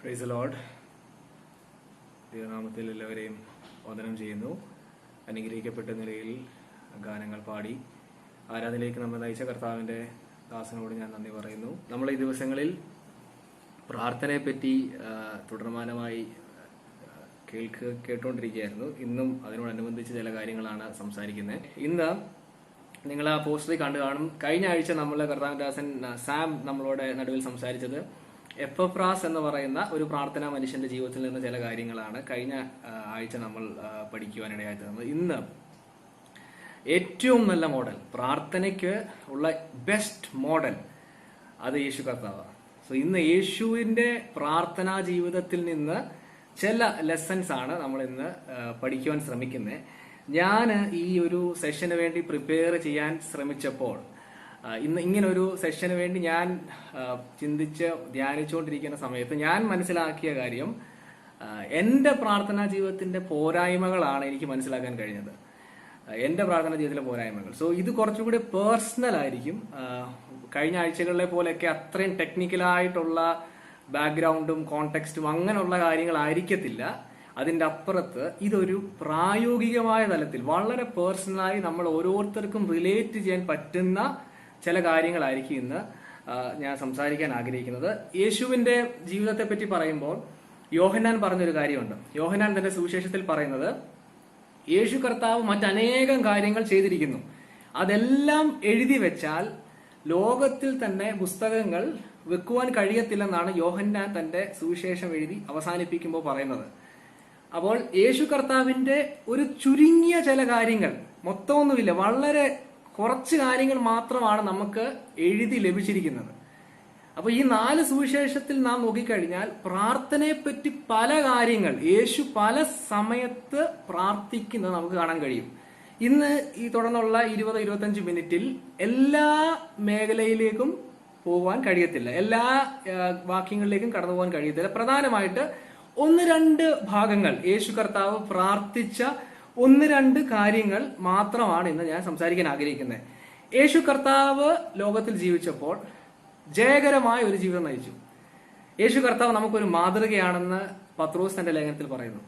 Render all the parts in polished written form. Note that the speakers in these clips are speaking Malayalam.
Praise the Lord. ദൈവനാമത്തിൽ എല്ലാവരെയും വന്ദനം ചെയ്യുന്നു. അനുഗ്രഹിക്കപ്പെട്ട നിലയിൽ ഗാനങ്ങൾ പാടി ആരാധനയിലേക്ക് നമ്മൾ നയിച്ച കർത്താവിൻ്റെ ദാസനോട് ഞാൻ നന്ദി പറയുന്നു. നമ്മൾ ഈ ദിവസങ്ങളിൽ പ്രാർത്ഥനയെപ്പറ്റി തുടർമാനമായി കേട്ടുകൊണ്ടിരിക്കുകയായിരുന്നു. ഇന്നും അതിനോടനുബന്ധിച്ച് ചില കാര്യങ്ങളാണ് സംസാരിക്കുന്നത്. ഇന്ന് നിങ്ങൾ ആ പോസ്റ്ററിൽ കണ്ടു കാണും. കഴിഞ്ഞ ആഴ്ച നമ്മൾ കർത്താവിൻ്റെ ദാസൻ സാം നമ്മളോട് നടുവിൽ സംസാരിച്ചത് എപ്പഫ്രാസ് എന്ന് പറയുന്ന ഒരു പ്രാർത്ഥനാ മനുഷ്യന്റെ ജീവിതത്തിൽ നിന്ന് ചില കാര്യങ്ങളാണ് കഴിഞ്ഞ ആഴ്ച നമ്മൾ പഠിക്കുവാനിടയായി തീർന്നത്. ഇന്ന് ഏറ്റവും നല്ല മോഡൽ, പ്രാർത്ഥനയ്ക്ക് ഉള്ള ബെസ്റ്റ് മോഡൽ, അത് യേശു കർത്താവാണ്. സോ ഇന്ന് യേശുവിന്റെ പ്രാർത്ഥനാ ജീവിതത്തിൽ നിന്ന് ചില ലെസൺസ് ആണ് നമ്മൾ ഇന്ന് പഠിക്കുവാൻ ശ്രമിക്കുന്നത്. ഞാൻ ഈ ഒരു സെഷന് വേണ്ടി പ്രിപ്പയർ ചെയ്യാൻ ശ്രമിച്ചപ്പോൾ, ഇന്ന് ഇങ്ങനൊരു സെഷന് വേണ്ടി ഞാൻ ചിന്തിച്ച് ധ്യാനിച്ചുകൊണ്ടിരിക്കുന്ന സമയത്ത് ഞാൻ മനസ്സിലാക്കിയ കാര്യം, എൻ്റെ പ്രാർത്ഥനാ ജീവിതത്തിന്റെ പോരായ്മകളാണ് എനിക്ക് മനസ്സിലാക്കാൻ കഴിഞ്ഞത്. എൻ്റെ പ്രാർത്ഥനാ ജീവിതത്തിലെ പോരായ്മകൾ. സോ ഇത് കുറച്ചുകൂടി പേഴ്സണൽ ആയിരിക്കും. കഴിഞ്ഞ ആഴ്ചകളിലെ പോലെയൊക്കെ അത്രയും ടെക്നിക്കലായിട്ടുള്ള ബാക്ക്ഗ്രൗണ്ടും കോണ്ടെക്സ്റ്റും അങ്ങനെയുള്ള കാര്യങ്ങളായിരിക്കത്തില്ല. അതിൻ്റെ അപ്പുറത്ത് ഇതൊരു പ്രായോഗികമായ തലത്തിൽ വളരെ പേഴ്സണലായി നമ്മൾ ഓരോരുത്തർക്കും റിലേറ്റ് ചെയ്യാൻ പറ്റുന്ന ചില കാര്യങ്ങളായിരിക്കും ഇന്ന് ഞാൻ സംസാരിക്കാൻ ആഗ്രഹിക്കുന്നത്. യേശുവിന്റെ ജീവിതത്തെ പറ്റി പറയുമ്പോൾ യോഹന്നാൻ പറഞ്ഞൊരു കാര്യമുണ്ട്. യോഹന്നാൻ തന്റെ സുവിശേഷത്തിൽ പറയുന്നത്, യേശു കർത്താവ് മറ്റനേകം കാര്യങ്ങൾ ചെയ്തിരിക്കുന്നു, അതെല്ലാം എഴുതി വെച്ചാൽ ലോകത്തിൽ തന്നെ പുസ്തകങ്ങൾ വെക്കുവാൻ കഴിയത്തില്ലെന്നാണ് യോഹന്നാൻ തന്റെ സുവിശേഷം എഴുതി അവസാനിപ്പിക്കുമ്പോൾ പറയുന്നത്. അപ്പോൾ യേശു കർത്താവിന്റെ ഒരു ചുരുങ്ങിയ ചില കാര്യങ്ങൾ, മൊത്തമൊന്നുമില്ല, വളരെ കുറച്ച് കാര്യങ്ങൾ മാത്രമാണ് നമുക്ക് എഴുതി ലഭിച്ചിരിക്കുന്നത്. അപ്പൊ ഈ 4 സുവിശേഷത്തിൽ നാം നോക്കിക്കഴിഞ്ഞാൽ പ്രാർത്ഥനയെപ്പറ്റി പല കാര്യങ്ങൾ യേശു പല സമയത്ത് പ്രാർത്ഥിക്കുന്നത് നമുക്ക് കാണാൻ കഴിയും. ഇന്ന് ഈ തുടർന്നുള്ള 20-25 മിനിറ്റിൽ എല്ലാ മേഖലയിലേക്കും പോകാൻ കഴിയത്തില്ല, എല്ലാ വാക്യങ്ങളിലേക്കും കടന്നു പോകാൻ കഴിയത്തില്ല. പ്രധാനമായിട്ട് 1-2 ഭാഗങ്ങൾ യേശു കർത്താവ് പ്രാർത്ഥിച്ച 1-2 കാര്യങ്ങൾ മാത്രമാണ് ഇന്ന് ഞാൻ സംസാരിക്കാൻ ആഗ്രഹിക്കുന്നത്. യേശു കർത്താവ് ലോകത്തിൽ ജീവിച്ചപ്പോൾ ജയകരമായ ഒരു ജീവിതം നയിച്ചു. യേശു കർത്താവ് നമുക്കൊരു മാതൃകയാണെന്ന് പത്രോസ് തന്റെ ലേഖനത്തിൽ പറയുന്നു.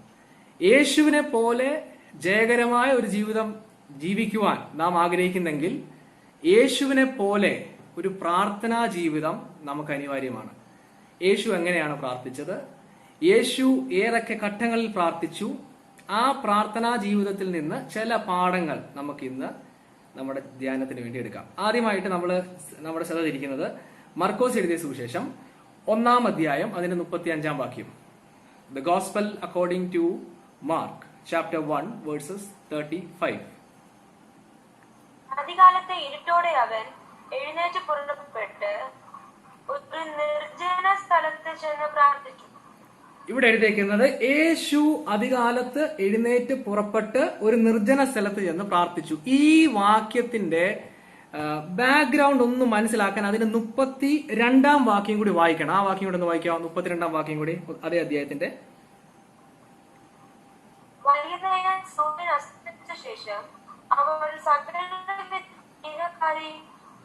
യേശുവിനെ പോലെ ജയകരമായ ഒരു ജീവിതം ജീവിക്കുവാൻ നാം ആഗ്രഹിക്കുന്നെങ്കിൽ യേശുവിനെ പോലെ ഒരു പ്രാർത്ഥനാ ജീവിതം നമുക്ക് അനിവാര്യമാണ്. യേശു എങ്ങനെയാണ് പ്രാർത്ഥിച്ചത്? യേശു ഏതൊക്കെ ഘട്ടങ്ങളിൽ പ്രാർത്ഥിച്ചു? ആ പ്രാർത്ഥനാ ജീവിതത്തിൽ നിന്ന് ചില പാഠങ്ങൾ നമുക്ക് ഇന്ന് നമ്മുടെ ധ്യാനത്തിന് വേണ്ടി എടുക്കാം. ആദ്യമായിട്ട് നമ്മുടെ ശ്രദ്ധ തിരിക്കുന്നത് മർക്കോസ് എഴുതിയ സുവിശേഷം 1-ാം അധ്യായം അതിന്റെ 35-ാം വാക്യം. The gospel according to Mark chapter 1 verses 35. അതികാലത്തെ ഇരുട്ടോടെ അവൻ എഴുന്നേറ്റ് പുറപ്പെട്ട് ഒരു നിർജ്ജന സ്ഥലത്ത് ചെന്ന് പ്രാർത്ഥിച്ചു. ഇവിടെ എഴുതിയിരിക്കുന്നത് യേശു അതികാലത്ത് എഴുന്നേറ്റ് പുറപ്പെട്ട് ഒരു നിർജ്ജന സ്ഥലത്ത് ചെന്ന് പ്രാർത്ഥിച്ചു. ഈ വാക്യത്തിന്റെ ബാക്ക്ഗ്രൗണ്ട് ഒന്ന് മനസ്സിലാക്കാൻ അതിന് 32-ാം വാക്യം കൂടി വായിക്കണം. ആ വാക്യം കൂടെ ഒന്ന് വായിക്കാം. 32-ാം വാക്യം കൂടി അതേ അധ്യായത്തിന്റെ. വൈകുന്നേരം സൂര്യൻ അസ്തമിച്ച ശേഷം അവർ സകല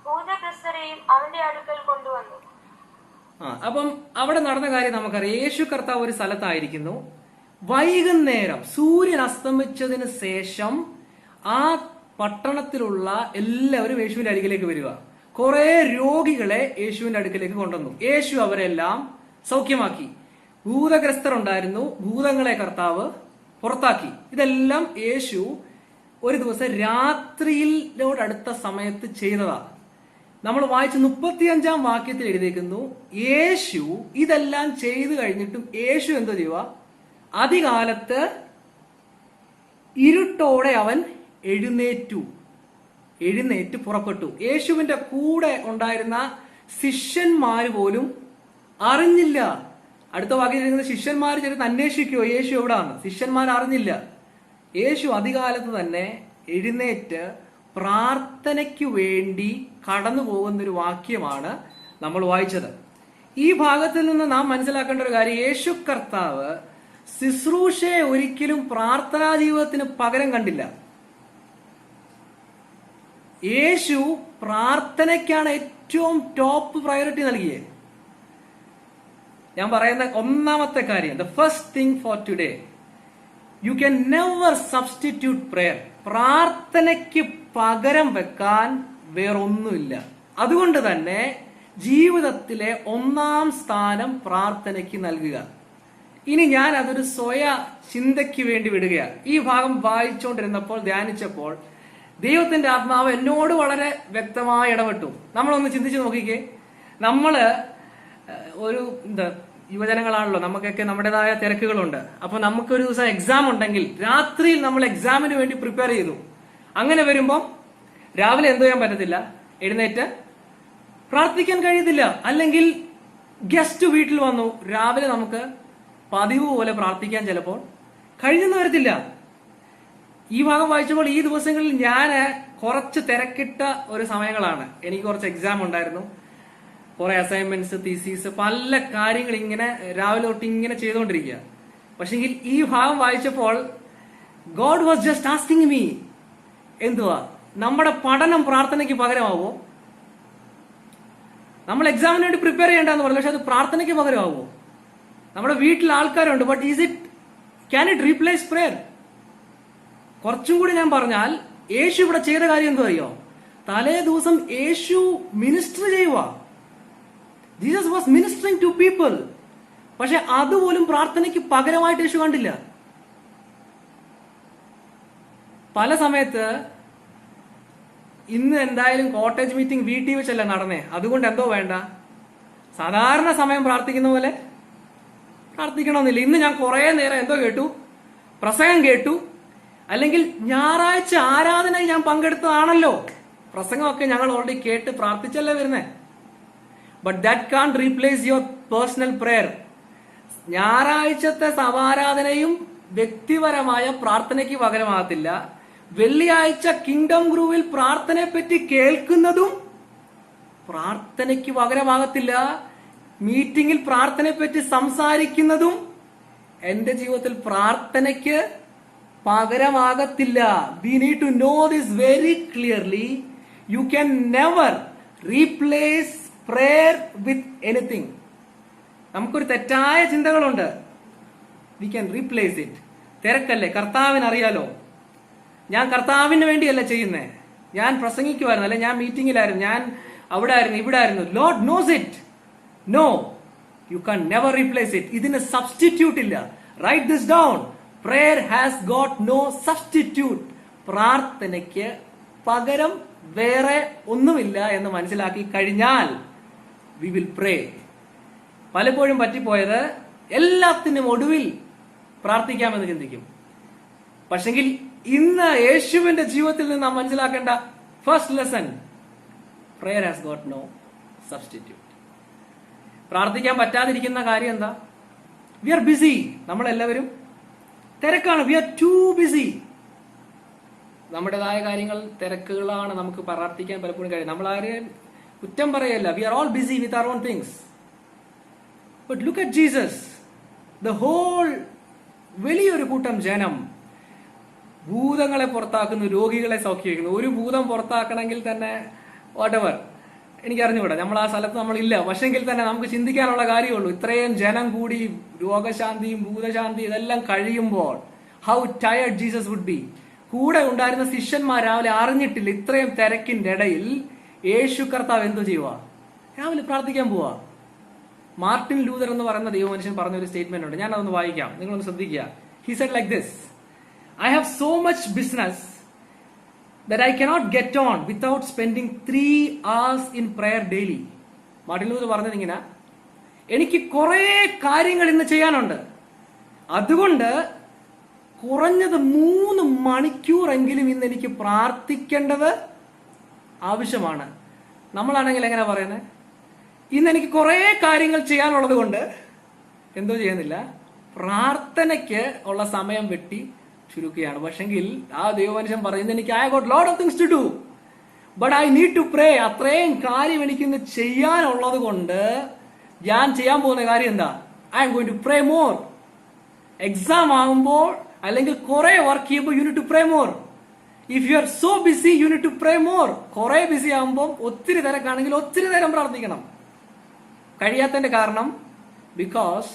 ഭൂതഗ്രസ്തരെയും അവന്റെ അടുക്കൽ കൊണ്ടുവന്നു. അപ്പം അവിടെ നടന്ന കാര്യം നമുക്കറിയാം. യേശു കർത്താവ് ഒരു സ്ഥലത്തായിരിക്കുന്നു. വൈകുന്നേരം സൂര്യൻ അസ്തമിച്ചതിന് ശേഷം ആ പട്ടണത്തിലുള്ള എല്ലാവരും യേശുവിന്റെ അടുക്കിലേക്ക് വരിക. കുറെ രോഗികളെ യേശുവിന്റെ അടുക്കിലേക്ക് കൊണ്ടുവന്നു. യേശു അവരെല്ലാം സൗഖ്യമാക്കി. ഭൂതഗ്രസ്തർ ഉണ്ടായിരുന്നു, ഭൂതങ്ങളെ കർത്താവ് പുറത്താക്കി. ഇതെല്ലാം യേശു ഒരു ദിവസം രാത്രിയിലോടടുത്ത സമയത്ത് ചെയ്തതാണ്. നമ്മൾ വായിച്ച് 35-ാം വാക്യത്തിൽ എഴുതിയിരിക്കുന്നു, യേശു ഇതെല്ലാം ചെയ്തു കഴിഞ്ഞിട്ടും യേശു എന്തോ ചെയ്യുക? അതികാലത്ത് ഇരുട്ടോടെ അവൻ എഴുന്നേറ്റ് പുറപ്പെട്ടു. യേശുവിന്റെ കൂടെ ഉണ്ടായിരുന്ന ശിഷ്യന്മാര് പോലും അറിഞ്ഞില്ല. അടുത്ത വാക്യം എഴുതുന്ന ശിഷ്യന്മാർ ചെറുത്ത് അന്വേഷിക്കുവോ യേശു എവിടാന്ന്? ശിഷ്യന്മാർ അറിഞ്ഞില്ല. യേശു അതികാലത്ത് തന്നെ എഴുന്നേറ്റ് പ്രാർത്ഥനയ്ക്ക് വേണ്ടി കടന്നു പോകുന്നൊരു വാക്യമാണ് നമ്മൾ വായിച്ചത്. ഈ ഭാഗത്തിൽ നിന്ന് നാം മനസ്സിലാക്കേണ്ട ഒരു കാര്യം, യേശു കർത്താവ് ശുശ്രൂഷയെ ഒരിക്കലും പ്രാർത്ഥനാ ജീവിതത്തിന് പകരം കണ്ടില്ല. യേശു പ്രാർത്ഥനയ്ക്കാണ് ഏറ്റവും ടോപ്പ് പ്രയോറിറ്റി നൽകിയത്. ഞാൻ പറയുന്ന ഒന്നാമത്തെ കാര്യം, the first thing for today, U can never substitute prayer. പ്രാർത്ഥനയ്ക്ക് പകരം വെക്കാൻ വേറൊന്നുമില്ല. അതുകൊണ്ട് തന്നെ ജീവിതത്തിലെ ഒന്നാം സ്ഥാനം പ്രാർത്ഥനയ്ക്ക് നൽകുക. ഇനി ഞാൻ അതൊരു സ്വയ ചിന്തയ്ക്ക് വേണ്ടി വിടുകയാണ്. ഈ ഭാഗം വായിച്ചുകൊണ്ടിരുന്നപ്പോൾ, ധ്യാനിച്ചപ്പോൾ ദൈവത്തിന്റെ ആത്മാവ് എന്നോട് വളരെ വ്യക്തമായി ഇടപെട്ടു. നമ്മളൊന്ന് ചിന്തിച്ചു നോക്കിക്കേ. നമ്മള് ഒരു യുവജനങ്ങളാണല്ലോ, നമുക്കൊക്കെ നമ്മുടേതായ തിരക്കുകളുണ്ട്. അപ്പൊ നമുക്കൊരു ദിവസം എക്സാം ഉണ്ടെങ്കിൽ രാത്രിയിൽ നമ്മൾ എക്സാമിന് വേണ്ടി പ്രിപ്പയർ ചെയ്തു. അങ്ങനെ വരുമ്പം രാവിലെ എന്തോ ചെയ്യാൻ പറ്റത്തില്ല, എഴുന്നേറ്റ് പ്രാർത്ഥിക്കാൻ കഴിയത്തില്ല. അല്ലെങ്കിൽ ഗസ്റ്റ് വീട്ടിൽ വന്നു, രാവിലെ നമുക്ക് പതിവ് പോലെ പ്രാർത്ഥിക്കാൻ ചിലപ്പോൾ കഴിഞ്ഞെന്ന് വരത്തില്ല. ഈ ഭാഗം വായിച്ചപ്പോൾ ഈ ദിവസങ്ങളിൽ ഞാൻ കുറച്ച് തിരക്കിട്ട ഒരു സമയങ്ങളാണ്. എനിക്ക് കുറച്ച് എക്സാം ഉണ്ടായിരുന്നു, കുറെ അസൈൻമെന്റ്സ്, തീസീസ്, പല കാര്യങ്ങൾ ഇങ്ങനെ രാവിലെ തൊട്ട് ഇങ്ങനെ ചെയ്തുകൊണ്ടിരിക്കുക. പക്ഷെങ്കിൽ ഈ ഭാഗം വായിച്ചപ്പോൾ God was just asking me, എന്തുവാ നമ്മുടെ പഠനം പ്രാർത്ഥനയ്ക്ക് പകരമാവോ? നമ്മൾ എക്സാമിന് വേണ്ടി പ്രിപ്പയർ ചെയ്യേണ്ടെന്ന് പറഞ്ഞു, പക്ഷെ അത് പ്രാർത്ഥനയ്ക്ക് പകരമാവോ? നമ്മുടെ വീട്ടിൽ ആൾക്കാരുണ്ട്, but can it replace prayer? കുറച്ചും കൂടി ഞാൻ പറഞ്ഞാൽ, യേശു ഇവിടെ ചെയ്ത കാര്യം എന്തോ അറിയോ? തലേ ദിവസം യേശു മിനിസ്റ്റർ ചെയ്യുക. Jesus was ministering to people. പക്ഷെ അതുപോലും പ്രാർത്ഥനയ്ക്ക് പകരമായിട്ട് യേശു കണ്ടില്ല. പല സമയത്ത് ഇന്ന് എന്തായാലും കോട്ടേജ് മീറ്റിംഗ് വീട്ടിൽ വെച്ചല്ല നടന്നേ, അതുകൊണ്ട് എന്തോ വേണ്ട, സാധാരണ സമയം പ്രാർത്ഥിക്കുന്ന പോലെ പ്രാർത്ഥിക്കണമെന്നില്ല. ഇന്ന് ഞാൻ കുറെ നേരം എന്തോ കേട്ടു, പ്രസംഗം കേട്ടു, അല്ലെങ്കിൽ ഞായറാഴ്ച ആരാധനയിൽ ഞാൻ പങ്കെടുത്തതാണല്ലോ, പ്രസംഗമൊക്കെ ഞങ്ങൾ ഓൾറെഡി കേട്ട് പ്രാർത്ഥിച്ചല്ലേ വരുന്നേ. But that can't replace your personal prayer. ഞായറാഴ്ചത്തെ സമാരാധനയും വ്യക്തിപരമായ പ്രാർത്ഥനയ്ക്ക് പകരമാകത്തില്ല. വെള്ളിയാഴ്ച കിങ്ഡം ഗ്രൂവിൽ പ്രാർത്ഥനയെ പറ്റി കേൾക്കുന്നതും പ്രാർത്ഥനയ്ക്ക് പകരമാകത്തില്ല. മീറ്റിംഗിൽ പ്രാർത്ഥനയെ പറ്റി സംസാരിക്കുന്നതും എന്റെ ജീവിതത്തിൽ പ്രാർത്ഥനയ്ക്ക് പകരമാകത്തില്ല. We need to know this very clearly. You can never replace prayer with anything. നമുക്കൊരു തെറ്റായ ചിന്തകളുണ്ട്. We can replace it. തിരക്കല്ലേ, കർത്താവിന് അറിയാലോ. ഞാൻ കർത്താവിന് വേണ്ടിയല്ല ചെയ്യുന്നേ. ഞാൻ പ്രസംഗിക്കുമായിരുന്നു, അല്ലെ ഞാൻ മീറ്റിംഗിലായിരുന്നു, ഞാൻ അവിടെ ആയിരുന്നു, ഇവിടെ ആയിരുന്നു. Lord knows it. No, you can never replace it. ഇതിന് സബ്സ്റ്റിറ്റ്യൂട്ട് ഇല്ല. Write this down. Prayer has got no substitute. പ്രാർത്ഥനയ്ക്ക് പകരം വേറെ ഒന്നുമില്ല എന്ന് മനസ്സിലാക്കി കഴിഞ്ഞാൽ we will pray. പലപ്പോഴും പറ്റിപ്പോയത് എല്ലാത്തിനും ഒടുവിൽ പ്രാർത്ഥിക്കാമെന്ന് ചിന്തിക്കും. പക്ഷെങ്കിൽ ഇന്ന് യേശുവിന്റെ ജീവിതത്തിൽ നിന്ന് നാം മനസ്സിലാക്കേണ്ട first lesson, prayer has got no substitute. പ്രാർത്ഥിക്കാൻ പറ്റാതിരിക്കുന്ന കാര്യം എന്താ? We are busy. നമ്മളെല്ലാവരും തിരക്കാണ്. We are too busy. നമ്മുടേതായ കാര്യങ്ങൾ, തിരക്കുകളാണ് നമുക്ക് പ്രാർത്ഥിക്കാൻ പലപ്പോഴും കഴിയും. നമ്മൾ ആരെയും കുറ്റം പറയല്ല. We are all busy with our own things. But look at Jesus. The whole വലിയൊരു കൂട്ടം ജനം ഭൂതങ്ങളെ പുറത്താക്കുന്നു, രോഗികളെ സൗഖ്യമാക്കുന്നു. ഒരു ഭൂതം പുറത്താക്കണമെങ്കിൽ തന്നെ വാട്ടെവർ, എനിക്ക് അറിഞ്ഞുകൂടാ, നമ്മൾ ആ സ്ഥലത്ത് നമ്മളില്ല. പക്ഷെങ്കിൽ തന്നെ നമുക്ക് ചിന്തിക്കാനുള്ള കാര്യമുള്ളൂ. ഇത്രയും ജനം കൂടി രോഗശാന്തിയും ഭൂതശാന്തി ഇതെല്ലാം കഴിയുമ്പോൾ how tired Jesus would be. കൂടെ ഉണ്ടായിരുന്ന ശിഷ്യന്മാർ രാവിലെ അറിഞ്ഞിട്ടില്ല. ഇത്രയും തിരക്കിന്റെ ഇടയിൽ യേശു കർത്താവ് എന്തു ചെയ്യുക? രാവിലെ പ്രാർത്ഥിക്കാൻ പോവാ. മാർട്ടിൻ ലൂതർ എന്ന് പറയുന്ന ദൈവമനുഷ്യൻ പറഞ്ഞൊരു സ്റ്റേറ്റ്മെന്റ് ഉണ്ട്, ഞാൻ അതൊന്ന് വായിക്കാം, നിങ്ങളൊന്ന് ശ്രദ്ധിക്കുക. He said like this: I have so much business that I cannot get on without spending 3 hours in prayer daily. Martin Luther പറഞ്ഞത് ഇങ്ങനെ: എനിക്ക് കുറെ കാര്യങ്ങൾ ഇന്ന് ചെയ്യാനുണ്ട്, അതുകൊണ്ട് കുറഞ്ഞത് 3 മണിക്കൂറെങ്കിലും ഇന്ന് എനിക്ക് പ്രാർത്ഥിക്കേണ്ടത് ആവശ്യമാണ്. നമ്മളാണെങ്കിൽ എങ്ങനെ പറയുന്നത്? ഇന്ന് എനിക്ക് കുറെ കാര്യങ്ങൾ ചെയ്യാനുള്ളത് കൊണ്ട് എന്തോ ചെയ്യുന്നില്ല, പ്രാർത്ഥനയ്ക്ക് ഉള്ള സമയം വെട്ടി ചുരുക്കുകയാണ്. പക്ഷെങ്കിൽ ആ ദൈവമനുഷ്യൻ പറയുന്നത്, എനിക്ക് I got lot of things to do but I need to pray. അത്രയും കാര്യം എനിക്കിന്ന് ചെയ്യാനുള്ളത് കൊണ്ട് ഞാൻ ചെയ്യാൻ പോകുന്ന കാര്യം എന്താ? I'm going to pray more. Exam ആകുമ്പോൾ അല്ലെങ്കിൽ കുറെ വർക്ക് ചെയ്യുമ്പോൾ you need to pray more. If you are so busy you need to pray more. കുറെ ബിസി ആകുമ്പോൾ, ഒത്തിരി തിരക്കാണെങ്കിൽ ഒത്തിരി നേരം പ്രാർത്ഥിക്കണം. കഴിയാത്തതിന്റെ കാരണം ബിക്കോസ്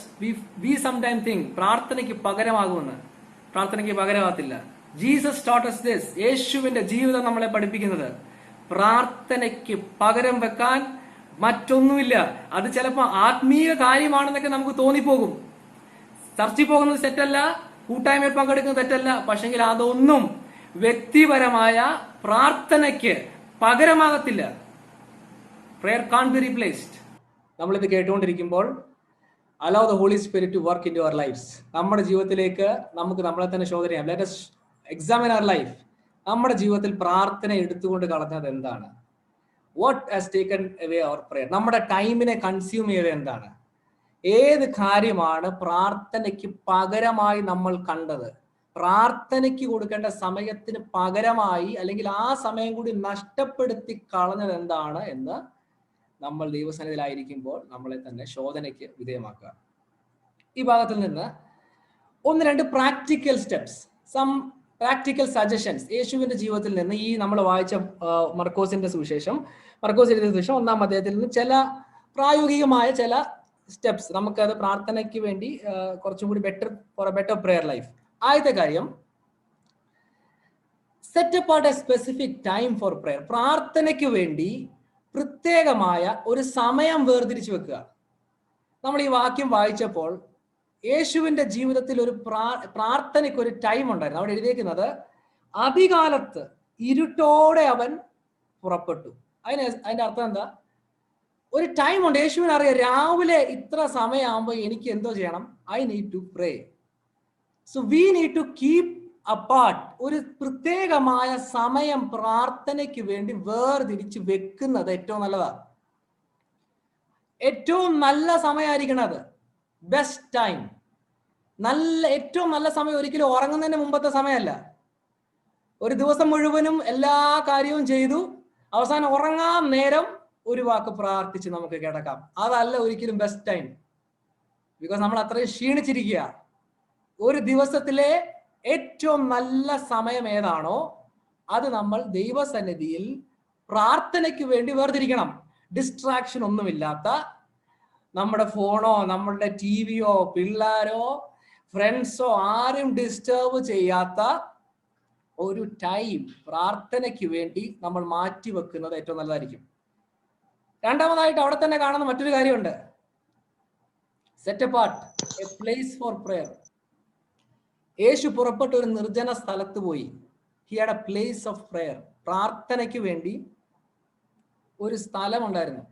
വി സംടൈം തിങ്ക് പ്രാർത്ഥനയ്ക്ക് പകരമാകുമെന്ന്. പ്രാർത്ഥനയ്ക്ക് പകരമാകത്തില്ല. Jesus taught us this. യേശുവിന്റെ ജീവിതം നമ്മളെ പഠിപ്പിക്കുന്നത് പ്രാർത്ഥനയ്ക്ക് പകരം വെക്കാൻ മറ്റൊന്നുമില്ല. അത് ചിലപ്പോൾ ആത്മീയ കാര്യമാണെന്നൊക്കെ നമുക്ക് തോന്നിപ്പോകും. ചർച്ചിൽ പോകുന്നത് തെറ്റല്ല, കൂട്ടായ്മയിൽ പങ്കെടുക്കുന്നത് തെറ്റല്ല. പക്ഷെങ്കിൽ അതൊന്നും വ്യക്തിപരമായ പ്രാർത്ഥനയ്ക്ക് പകരമാകത്തില്ല. Prayer can't be replaced. നമ്മളിത് കേട്ടുകൊണ്ടിരിക്കുമ്പോൾ allow the holy spirit to work in your lifes. നമ്മുടെ ജീവിതത്തിലേക്ക് നമുക്ക് നമ്മളെ തന്നെ ശോധന ചെയ്യാം. Let us examine our life. നമ്മുടെ ജീവിതത്തിൽ പ്രാർത്ഥന എടുത്തുകൊണ്ട് കളഞ്ഞത് എന്താണ്? What has taken away our prayer? നമ്മുടെ ടൈമിനെ കൺസ്യൂം ചെയ്തത് എന്താണ്? ഏത് കാര്യമാണ് പ്രാർത്ഥനയ്ക്ക് പകരമായി നമ്മൾ കണ്ടത്? പ്രാർത്ഥനയ്ക്ക് കൊടുക്കേണ്ട സമയത്തിന് പകരമായി അല്ലെങ്കിൽ ആ സമയം കൂടി നഷ്ടപ്പെടുത്തി കളഞ്ഞത് എന്താണ് എന്ന് നമ്മൾ ദൈവസന്നിധിയിലായിരിക്കുമ്പോൾ നമ്മളെ തന്നെ ശോധനയ്ക്ക് വിധേയമാക്കുക. ഈ ഭാഗത്തിൽ നിന്ന് 1-2 practical steps, some practical suggestions യേശുവിന്റെ ജീവിതത്തിൽ നിന്ന്, ഈ നമ്മൾ വായിച്ച മർക്കോസിന്റെ സുവിശേഷം 1-ാം അധ്യായത്തിൽ നിന്ന് ചില പ്രായോഗികമായ ചില സ്റ്റെപ്സ് നമുക്കത് പ്രാർത്ഥനയ്ക്ക് വേണ്ടി കുറച്ചും കൂടി ബെറ്റർ പ്രെയർ ലൈഫ്. ആദ്യത്തെ കാര്യം, set apart A specific time for prayer. പ്രാർത്ഥനയ്ക്ക് വേണ്ടി പ്രത്യേകമായ ഒരു സമയം വേർതിരിച്ചു വെക്കുക. നമ്മൾ ഈ വാക്യം വായിച്ചപ്പോൾ യേശുവിന്റെ ജീവിതത്തിൽ ഒരു പ്രാർത്ഥനയ്ക്ക് ഒരു ടൈം ഉണ്ടായിരുന്നു. അവിടെ എഴുതിയിരിക്കുന്നത് അതികാലത്ത് ഇരുട്ടോടെ അവൻ പുറപ്പെട്ടു. അതിന്റെ അർത്ഥം എന്താ? ഒരു ടൈം ഉണ്ട്. യേശുവിന് അറിയാം രാവിലെ ഇത്ര സമയമാകുമ്പോൾ എനിക്ക് എന്തോ ചെയ്യണം. I need to pray. So we need to keep apart ഒരു പ്രത്യേകമായ സമയം പ്രാർത്ഥനയ്ക്ക് വേണ്ടി വേർതിരിച്ച് വെക്കുന്നത് ഏറ്റവും നല്ലതാണ്. ഏറ്റവും നല്ല സമയമായിരിക്കണം അത്. Best time. ഏറ്റവും നല്ല സമയം ഒരിക്കലും ഉറങ്ങുന്നതിന് മുമ്പത്തെ സമയമല്ല. ഒരു ദിവസം മുഴുവനും എല്ലാ കാര്യവും ചെയ്തു അവസാനം ഉറങ്ങാൻ നേരം ഒരു വാക്ക് പ്രാർത്ഥിച്ച് നമുക്ക് കിടക്കാം. അതല്ല ഒരിക്കലും ബെസ്റ്റ് ടൈം. ബിക്കോസ് നമ്മൾ അത്രയും ക്ഷീണിച്ചിരിക്കുക. ഒരു ദിവസത്തിലെ ഏറ്റവും നല്ല സമയം ഏതാണോ അത് നമ്മൾ ദൈവസന്നിധിയിൽ പ്രാർത്ഥനയ്ക്ക് വേണ്ടി വേർതിരിക്കണം. ഡിസ്ട്രാക്ഷൻ ഒന്നുമില്ലാത്ത, നമ്മുടെ ഫോണോ നമ്മളുടെ ടിവിയോ പിള്ളേരോ ഫ്രണ്ട്സോ ആരും ഡിസ്റ്റർബ് ചെയ്യാത്ത ഒരു ടൈം പ്രാർത്ഥനയ്ക്ക് വേണ്ടി നമ്മൾ മാറ്റി വെക്കുന്നത് ഏറ്റവും നല്ലതായിരിക്കും. രണ്ടാമതായിട്ട് അവിടെ തന്നെ കാണുന്ന മറ്റൊരു കാര്യമുണ്ട്. Set apart a place for prayer. യേശു പുറപ്പെട്ട ഒരു നിർജ്ജന സ്ഥലത്ത് പോയി. He had a place of prayer. പ്രാർത്ഥനയ്ക്ക് വേണ്ടി ഒരു സ്ഥലം ഉണ്ടായിരുന്നു.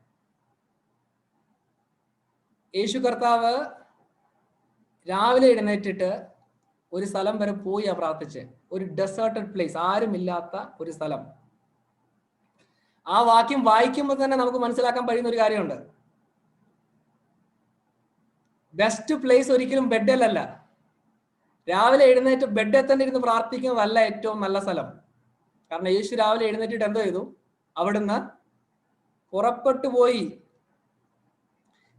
യേശു കർത്താവ് രാവിലെ എഴുന്നേറ്റിട്ട് ഒരു സ്ഥലം വരെ പോയി പ്രാർത്ഥിച്ച്. ഒരു ഡെസേർട്ടഡ് പ്ലേസ്, ആരുമില്ലാത്ത ഒരു സ്ഥലം. ആ വാക്യം വായിക്കുമ്പോൾ തന്നെ നമുക്ക് മനസ്സിലാക്കാൻ കഴിയുന്ന ഒരു കാര്യമുണ്ട്. ബെസ്റ്റ് പ്ലേസ് ഒരിക്കലും ബെഡിലല്ല. രാവിലെ എഴുന്നേറ്റ് ബെഡിൽ തന്നെ ഇരുന്ന് പ്രാർത്ഥിക്കുന്നതല്ല ഏറ്റവും നല്ല സ്ഥലം. കാരണം യേശു രാവിലെ എഴുന്നേറ്റിട്ട് എന്തോ ചെയ്തു? അവിടുന്ന് പുറപ്പെട്ടു പോയി.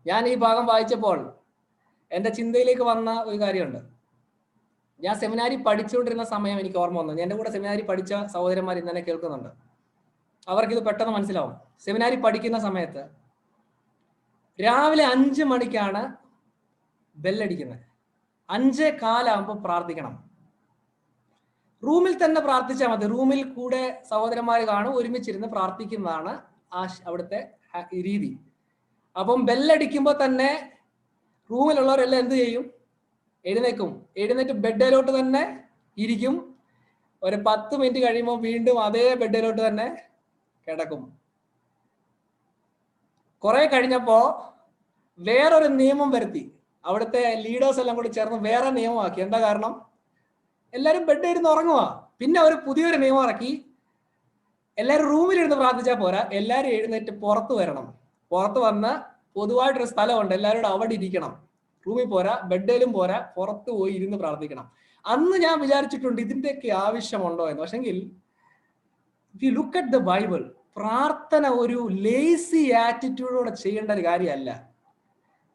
ഞാൻ ഈ ഭാഗം വായിച്ചപ്പോൾ എൻ്റെ ചിന്തയിലേക്ക് വന്ന ഒരു കാര്യമുണ്ട്. ഞാൻ സെമിനാരി പഠിച്ചുകൊണ്ടിരുന്ന സമയം എനിക്ക് ഓർമ്മ വന്നു. എൻ്റെ കൂടെ സെമിനാരി പഠിച്ച സഹോദരന്മാർ ഇന്നെ കേൾക്കുന്നുണ്ട്. അവർക്കിത് പെട്ടെന്ന് മനസ്സിലാവും. സെമിനാരി പഠിക്കുന്ന സമയത്ത് രാവിലെ 5 മണിക്കാണ് ബെല്ലടിക്കുന്നത്. 5:15 പ്രാർത്ഥിക്കണം. റൂമിൽ തന്നെ പ്രാർത്ഥിച്ചാൽ മതി. റൂമിൽ കൂടെ സഹോദരന്മാർ കാണും, ഒരുമിച്ചിരുന്ന് പ്രാർത്ഥിക്കുന്നതാണ് അവിടുത്തെ രീതി. അപ്പം ബെല്ലടിക്കുമ്പോൾ തന്നെ റൂമിലുള്ളവരെല്ലാം എന്ത് ചെയ്യും? എഴുന്നേക്കും. എഴുന്നേറ്റ് ബെഡിലോട്ട് തന്നെ ഇരിക്കും. ഒരു 10 മിനിറ്റ് കഴിയുമ്പോൾ വീണ്ടും അതേ ബെഡിലോട്ട് തന്നെ കിടക്കും. കുറെ കഴിഞ്ഞപ്പോ വേറൊരു നിയമം വരുത്തി. അവിടുത്തെ ലീഡേഴ്സ് എല്ലാം കൂടി ചേർന്ന് വേറെ നിയമമാക്കി. എന്താ കാരണം? എല്ലാവരും ബെഡിൽ ഇരുന്ന് ഉറങ്ങുക. പിന്നെ അവർ പുതിയൊരു നിയമം ഇറക്കി. എല്ലാവരും റൂമിലിരുന്ന് പ്രാർത്ഥിച്ചാൽ പോരാ, എല്ലാവരും എഴുന്നേറ്റ് പുറത്ത് വരണം. പുറത്ത് വന്ന് പൊതുവായിട്ടൊരു സ്ഥലമുണ്ട്, എല്ലാവരോടും അവിടെ ഇരിക്കണം. റൂമിൽ പോരാ, ബെഡിലും പോരാ, പുറത്ത് പോയി ഇരുന്ന് പ്രാർത്ഥിക്കണം. അന്ന് ഞാൻ വിചാരിച്ചിട്ടുണ്ട് ഇതിൻ്റെയൊക്കെ ആവശ്യമുണ്ടോ എന്ന്. പക്ഷെങ്കിൽ if you look at the Bible, പ്രാർത്ഥന ഒരു ലേസി ആറ്റിറ്റ്യൂഡോടെ ചെയ്യേണ്ട ഒരു കാര്യമല്ല.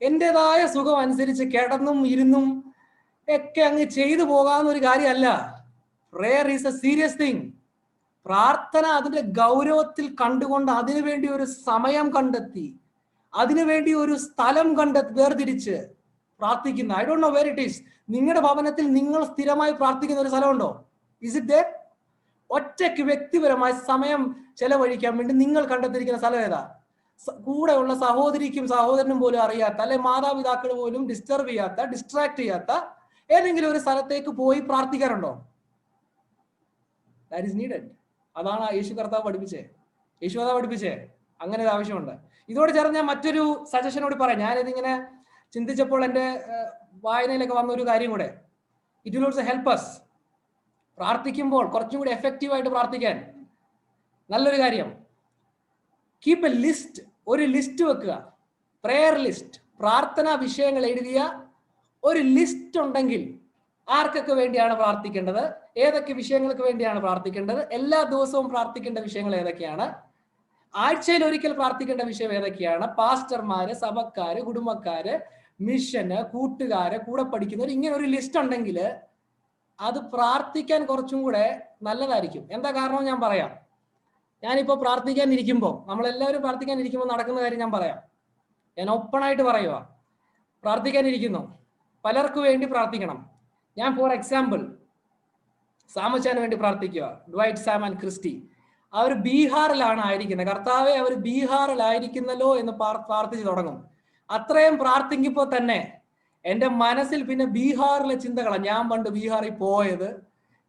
എൻ്റെതായ സുഖം അനുസരിച്ച് കിടന്നും ഇരുന്നും ഒക്കെ അങ്ങ് ചെയ്തു പോകാവുന്ന ഒരു കാര്യമല്ല. Prayer is A serious thing. പ്രാർത്ഥന അതിന്റെ ഗൗരവത്തിൽ കണ്ടുകൊണ്ട് അതിനുവേണ്ടി ഒരു സമയം കണ്ടെത്തി അതിനുവേണ്ടി ഒരു സ്ഥലം വേർതിരിച്ച് പ്രാർത്ഥിക്കുന്ന, I don't know where it is. നിങ്ങളുടെ ഭവനത്തിൽ നിങ്ങൾ സ്ഥിരമായി പ്രാർത്ഥിക്കുന്ന ഒരു സ്ഥലമുണ്ടോ? Is it there? ഒറ്റയ്ക്ക് വ്യക്തിപരമായി സമയം ചെലവഴിക്കാൻ വേണ്ടി നിങ്ങൾ കണ്ടെത്തിയിരിക്കുന്ന സ്ഥലം ഏതാ? കൂടെയുള്ള സഹോദരിക്കും സഹോദരനും പോലും അറിയാത്ത, അല്ലെ മാതാപിതാക്കൾ പോലും ഡിസ്റ്റർബ് ചെയ്യാത്ത, ഡിസ്ട്രാക്ട് ചെയ്യാത്ത ഏതെങ്കിലും ഒരു സ്ഥലത്തേക്ക് പോയി പ്രാർത്ഥിക്കാറുണ്ടോ? That is needed. അതാണ് യേശു കർത്താവ് പഠിപ്പിച്ചേ. യേശു കർത്താവ് പഠിപ്പിച്ചേ അങ്ങനെ ഒരു ആവശ്യമുണ്ട്. ഇതോട് ചേർന്ന് ഞാൻ മറ്റൊരു സജഷനോട് പറയാം. ഞാനിതിങ്ങനെ ചിന്തിച്ചപ്പോൾ എൻ്റെ വായനയിലൊക്കെ വന്ന ഒരു കാര്യം കൂടെ. It will also help us പ്രാർത്ഥിക്കുമ്പോൾ കുറച്ചും കൂടി എഫക്റ്റീവായിട്ട് പ്രാർത്ഥിക്കാൻ. നല്ലൊരു കാര്യം, കീപ് എ ലിസ്റ്റ്. ഒരു ലിസ്റ്റ് വെക്കുക, പ്രെയർ ലിസ്റ്റ്. പ്രാർത്ഥനാ വിഷയങ്ങൾ എഴുതിയ ഒരു ലിസ്റ്റ് ഉണ്ടെങ്കിൽ ആർക്കൊക്കെ വേണ്ടിയാണ് പ്രാർത്ഥിക്കേണ്ടത്, ഏതൊക്കെ വിഷയങ്ങൾക്ക് വേണ്ടിയാണ് പ്രാർത്ഥിക്കേണ്ടത്, എല്ലാ ദിവസവും പ്രാർത്ഥിക്കേണ്ട വിഷയങ്ങൾ ഏതൊക്കെയാണ്, ആഴ്ചയിൽ ഒരിക്കൽ പ്രാർത്ഥിക്കേണ്ട വിഷയം ഏതൊക്കെയാണ്, പാസ്റ്റർമാര്, സഭക്കാര്, കുടുംബക്കാര്, മിഷന്, കൂട്ടുകാര്, കൂടെ പഠിക്കുന്നവർ, ഇങ്ങനെ ഒരു ലിസ്റ്റ് ഉണ്ടെങ്കിൽ അത് പ്രാർത്ഥിക്കാൻ കുറച്ചും കൂടെ നല്ലതായിരിക്കും. എന്താ കാരണം ഞാൻ പറയാം. ഞാനിപ്പോൾ പ്രാർത്ഥിക്കാൻ ഇരിക്കുമ്പോൾ, നമ്മളെല്ലാവരും പ്രാർത്ഥിക്കാൻ ഇരിക്കുമ്പോൾ നടക്കുന്ന കാര്യം ഞാൻ പറയാം. ഞാൻ ഓപ്പണായിട്ട് പറയുക. പ്രാർത്ഥിക്കാനിരിക്കുന്നു, പലർക്കു വേണ്ടി പ്രാർത്ഥിക്കണം. ഞാൻ ഫോർ എക്സാമ്പിൾ സാമച്ചാന് വേണ്ടി പ്രാർത്ഥിക്കുക, ഡ്വൈറ്റ്, സാം ആൻഡ് ക്രിസ്റ്റി. അവർ ബീഹാറിലാണ് ആയിരിക്കുന്നത്. കർത്താവെ, അവർ ബീഹാറിലായിരിക്കുന്നല്ലോ എന്ന് പ്രാർത്ഥിച്ചു തുടങ്ങും. അത്രയും പ്രാർത്ഥിക്കുമ്പോൾ തന്നെ എൻ്റെ മനസ്സിൽ പിന്നെ ബീഹാറിലെ ചിന്തകളാണ്. ഞാൻ പണ്ട് ബീഹാറിൽ പോയത്,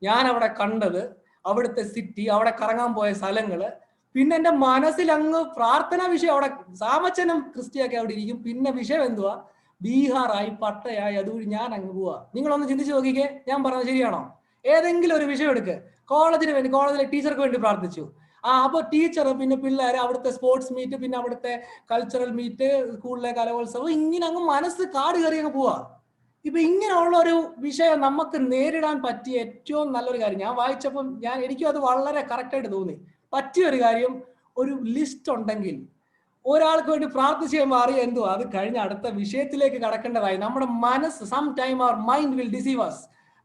ഞാൻ അവിടെ കണ്ടത്, അവിടുത്തെ സിറ്റി, അവിടെ കറങ്ങാൻ പോയ സ്ഥലങ്ങള്. പിന്നെ എൻ്റെ മനസ്സിൽ അങ്ങ് പ്രാർത്ഥനാ വിഷയം, അവിടെ സാമച്ചനും ക്രിസ്റ്റിയൊക്കെ അവിടെ ഇരിക്കും. പിന്നെ വിഷയം എന്തുവാ? ബീഹാറായി, പട്ടയായി, അതുവഴി ഞാൻ അങ്ങ് പോവാ. നിങ്ങളൊന്ന് ചിന്തിച്ചു നോക്കിക്കേ, ഞാൻ പറഞ്ഞത് ശരിയാണോ? ഏതെങ്കിലും ഒരു വിഷയം എടുക്ക്. കോളേജിന് വേണ്ടി, കോളേജിലെ ടീച്ചർക്ക് വേണ്ടി പ്രാർത്ഥിച്ചു. അപ്പൊ ടീച്ചർ, പിന്നെ പിള്ളേർ, അവിടുത്തെ സ്പോർട്സ് മീറ്റ്, പിന്നെ അവിടുത്തെ കൾച്ചറൽ മീറ്റ്, സ്കൂളിലെ കലോത്സവം, ഇങ്ങനെ അങ്ങ് മനസ്സ് കാട് കയറി അങ്ങ് പോവാ. ഇപ്പൊ ഇങ്ങനെയുള്ള ഒരു വിഷയം നമുക്ക് നേരിടാൻ പറ്റിയ ഏറ്റവും നല്ലൊരു കാര്യം ഞാൻ വായിച്ചപ്പം എനിക്കും അത് വളരെ കറക്റ്റായിട്ട് തോന്നി. പറ്റിയൊരു കാര്യം, ഒരു ലിസ്റ്റ് ഉണ്ടെങ്കിൽ ഒരാൾക്ക് വേണ്ടി പ്രാർത്ഥിച്ച് കഴിയുമ്പോൾ അറിയാം എന്തുവാ അത് കഴിഞ്ഞ അടുത്ത വിഷയത്തിലേക്ക് കടക്കേണ്ടതായി. നമ്മുടെ മനസ്സ്, some time our mind will deceive us.